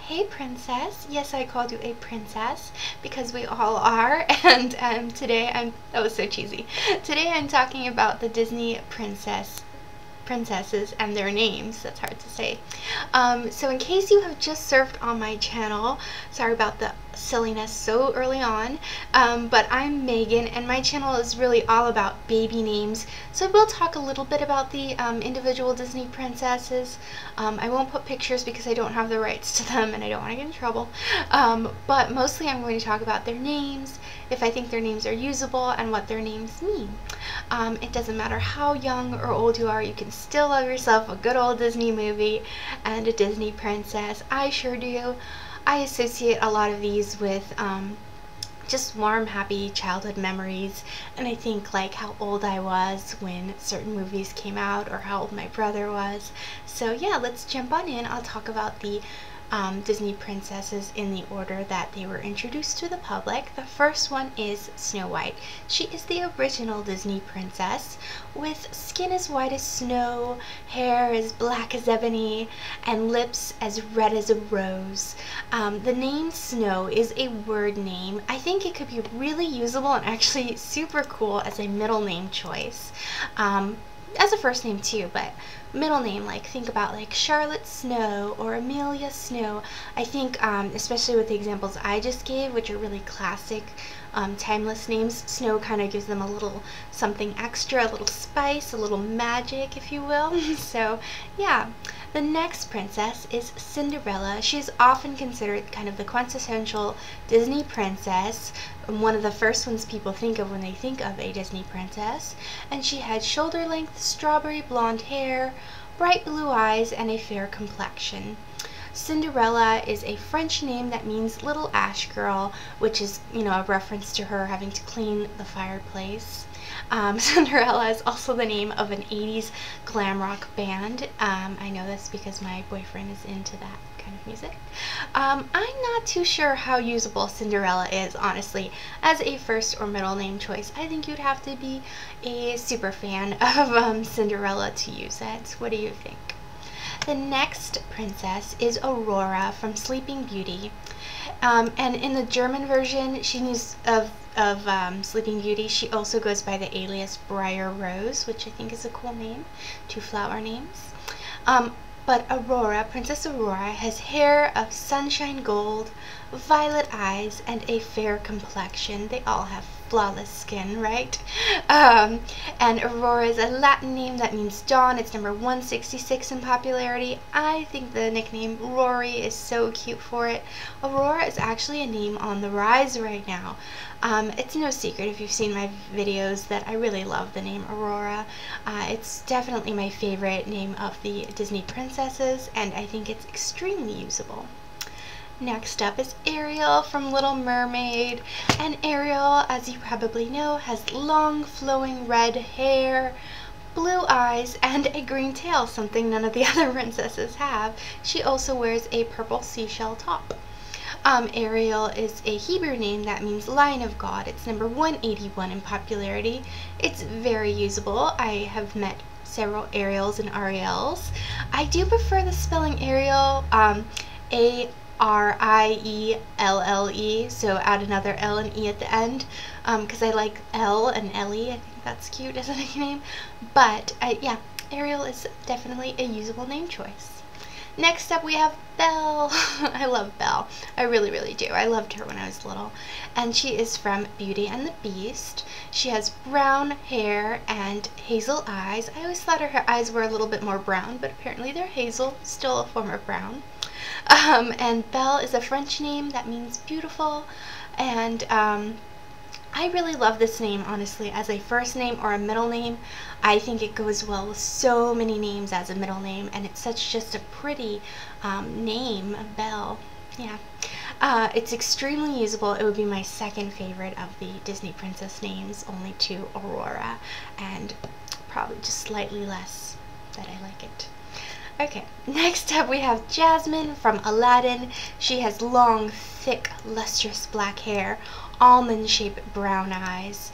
Hey princess. Yes, I called you a princess because we all are. And that was so cheesy. Today I'm talking about the Disney princesses and their names. That's hard to say. So in case you have just surfed on my channel, sorry about the silliness so early on, but I'm Megan and my channel is really all about baby names. So we'll talk a little bit about the individual Disney princesses. I won't put pictures because I don't have the rights to them and I don't want to get in trouble. But mostly I'm going to talk about their names, if I think their names are usable, and what their names mean. It doesn't matter how young or old you are, you can still love yourself a good old Disney movie and a Disney princess. I sure do. I associate a lot of these with just warm, happy childhood memories, and I think like how old I was when certain movies came out or how old my brother was. So yeah, let's jump on in. I'll talk about the Disney princesses in the order that they were introduced to the public. The first one is Snow White. She is the original Disney princess with skin as white as snow, hair as black as ebony, and lips as red as a rose. The name Snow is a word name. I think it could be really usable and actually super cool as a middle name choice. As a first name too, but middle name, like think about like Charlotte Snow or Amelia Snow. I think especially with the examples I just gave, which are really classic timeless names, Snow kind of gives them a little something extra, a little spice, a little magic, if you will. So yeah. The next princess is Cinderella. She is often considered kind of the quintessential Disney princess, one of the first ones people think of when they think of a Disney princess. And she had shoulder-length strawberry blonde hair, bright blue eyes, and a fair complexion. Cinderella is a French name that means little ash girl, which is, you know, a reference to her having to clean the fireplace. Cinderella is also the name of an 80s glam rock band. I know this because my boyfriend is into that kind of music. I'm not too sure how usable Cinderella is, honestly, as a first or middle name choice. I think you'd have to be a super fan of Cinderella to use it. What do you think? The next princess is Aurora from Sleeping Beauty. And in the German version of Sleeping Beauty, she also goes by the alias Briar Rose, which I think is a cool name. Two flower names. But Aurora, Princess Aurora, has hair of sunshine gold, violet eyes, and a fair complexion. They all have flawless skin, right? And Aurora is a Latin name that means dawn. It's number 166 in popularity. I think the nickname Rory is so cute for it. Aurora is actually a name on the rise right now. It's no secret if you've seen my videos that I really love the name Aurora. It's definitely my favorite name of the Disney princesses, and I think it's extremely usable. Next up is Ariel from Little Mermaid, and Ariel, as you probably know, has long flowing red hair, blue eyes, and a green tail, something none of the other princesses have. She also wears a purple seashell top. Ariel is a Hebrew name that means Lion of God. It's number 181 in popularity. It's very usable. I have met several Ariels and Ariels. I do prefer the spelling Ariel, A-R-I-E-L-L-E, so add another L and E at the end, because I like L and Ellie. I think that's cute as a nickname. But yeah, Ariel is definitely a usable name choice. Next up we have Belle. I love Belle. I really, really do. I loved her when I was little. And she is from Beauty and the Beast. She has brown hair and hazel eyes. I always thought her eyes were a little bit more brown, but apparently they're hazel, still a form of brown. And Belle is a French name that means beautiful, and I really love this name, honestly, as a first name or a middle name. I think it goes well with so many names as a middle name, and it's such just a pretty name, Belle. Yeah. It's extremely usable. It would be my second favorite of the Disney princess names, only to Aurora, and probably just slightly less that I like it. Okay, next up we have Jasmine from Aladdin. She has long, thick, lustrous black hair, almond-shaped brown eyes.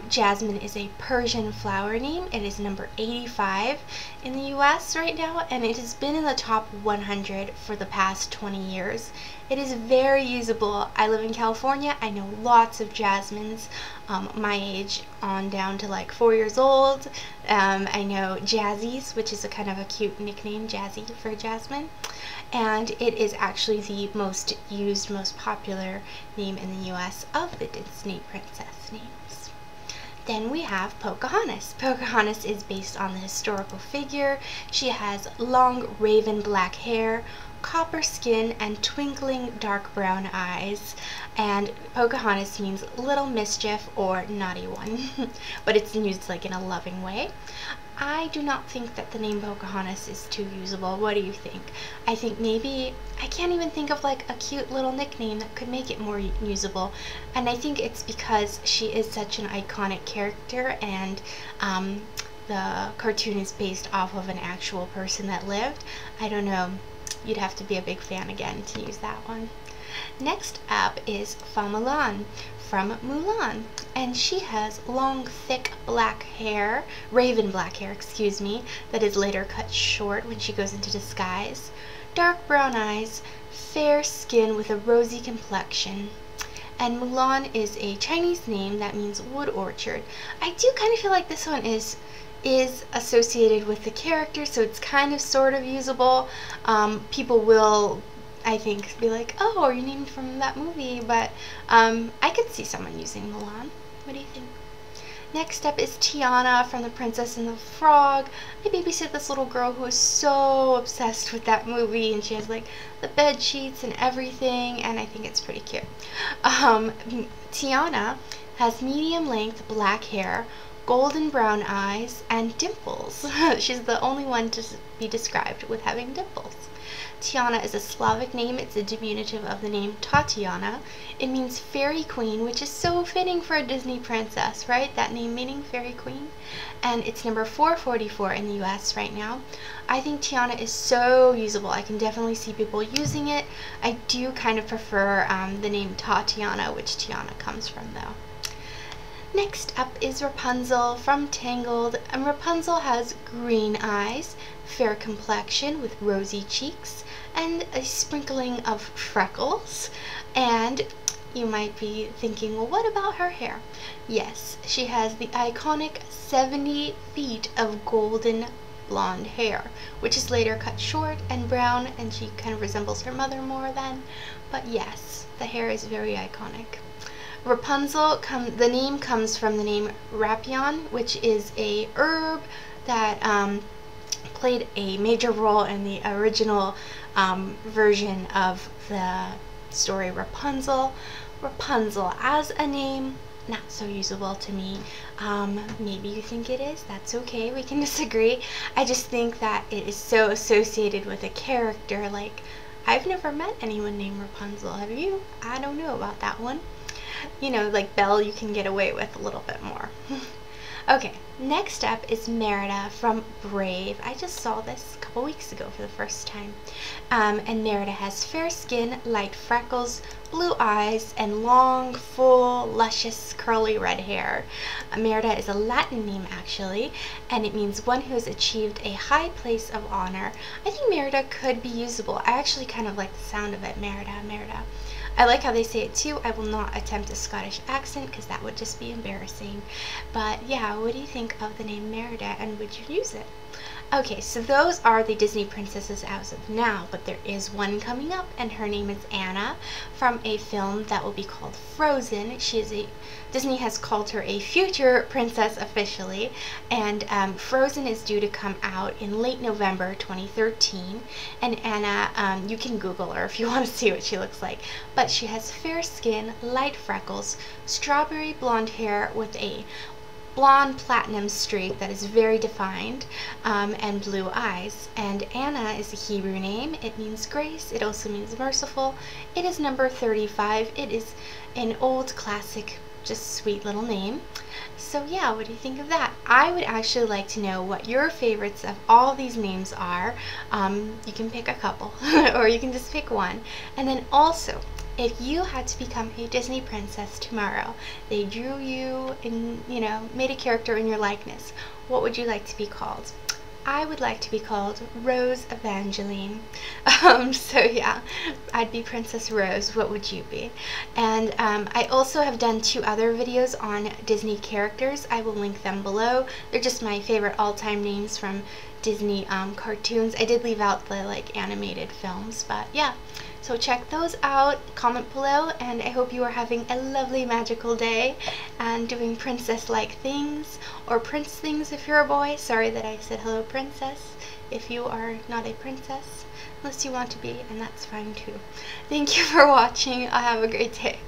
Jasmine is a Persian flower name. It is number 85 in the US right now, and it has been in the top 100 for the past 20 years. It is very usable. I live in California. I know lots of Jasmines my age on down to like 4 years old. I know Jazzies, which is a kind of a cute nickname, Jazzy for Jasmine. And it is actually the most used, most popular name in the US of the Disney princess names. Then we have Pocahontas. Pocahontas is based on the historical figure. She has long raven black hair, copper skin, and twinkling dark brown eyes. And Pocahontas means little mischief or naughty one, but it's used like in a loving way. I do not think that the name Pocahontas is too usable. What do you think? I think maybe, I can't even think of like a cute little nickname that could make it more usable. And I think it's because she is such an iconic character, and the cartoon is based off of an actual person that lived. I don't know. You'd have to be a big fan again to use that one. Next up is Mulan from Mulan, and she has long, thick black hair, raven black hair, excuse me, that is later cut short when she goes into disguise, dark brown eyes, fair skin with a rosy complexion. And Mulan is a Chinese name that means wood orchard. I do kind of feel like this one is associated with the character, so it's kind of sort of usable. People will, I think, be like, oh, are you named from that movie? But I could see someone using Mulan. What do you think? Next up is Tiana from The Princess and the Frog. I babysit this little girl who is so obsessed with that movie, and she has like the bed sheets and everything, and I think it's pretty cute. Tiana has medium length black hair, golden brown eyes, and dimples. She's the only one to be described with having dimples. Tiana is a Slavic name. It's a diminutive of the name Tatiana. It means fairy queen, which is so fitting for a Disney princess, right? That name meaning fairy queen. And it's number 444 in the US right now. I think Tiana is so usable. I can definitely see people using it. I do kind of prefer the name Tatiana, which Tiana comes from though. Next up is Rapunzel from Tangled, and Rapunzel has green eyes, fair complexion with rosy cheeks, and a sprinkling of freckles. And you might be thinking, well, what about her hair? Yes, she has the iconic 70 feet of golden blonde hair, which is later cut short and brown, and she kind of resembles her mother more then. But yes, the hair is very iconic. Rapunzel, the name comes from the name Rapion, which is a herb that played a major role in the original version of the story Rapunzel. Rapunzel as a name, not so usable to me. Maybe you think it is. That's okay. We can disagree. I just think that it is so associated with a character. Like, I've never met anyone named Rapunzel. Have you? I don't know about that one. You know, like Belle, you can get away with a little bit more. Okay, next up is Merida from Brave. I just saw this a couple weeks ago for the first time. And Merida has fair skin, light freckles, blue eyes, and long, full, luscious, curly red hair. Merida is a Latin name, actually, and it means one who has achieved a high place of honor. I think Merida could be usable. I actually kind of like the sound of it, Merida, Merida. I like how they say it too. I will not attempt a Scottish accent because that would just be embarrassing. But yeah, what do you think of the name Merida, and would you use it? Okay, so those are the Disney princesses as of now, but there is one coming up, and her name is Anna from a film that will be called Frozen. Disney has called her a future princess officially, and Frozen is due to come out in late November 2013. And Anna, you can Google her if you want to see what she looks like, but she has fair skin, light freckles, strawberry blonde hair with a blonde platinum streak that is very defined, and blue eyes. And Anna is a Hebrew name. It means grace. It also means merciful. It is number 35. It is an old classic, just sweet little name. So yeah, what do you think of that? I would actually like to know what your favorites of all these names are. You can pick a couple or you can just pick one. And then also, if you had to become a Disney princess tomorrow, they drew you and, you know, made a character in your likeness, what would you like to be called? I would like to be called Rose Evangeline. So yeah, I'd be Princess Rose. What would you be? And I also have done 2 other videos on Disney characters. I will link them below. They're just my favorite all-time names from Disney cartoons. I did leave out the like animated films, but yeah. So check those out, comment below, and I hope you are having a lovely magical day and doing princess-like things, or prince things if you're a boy. Sorry that I said hello princess if you are not a princess, unless you want to be, and that's fine too. Thank you for watching. Have a great day.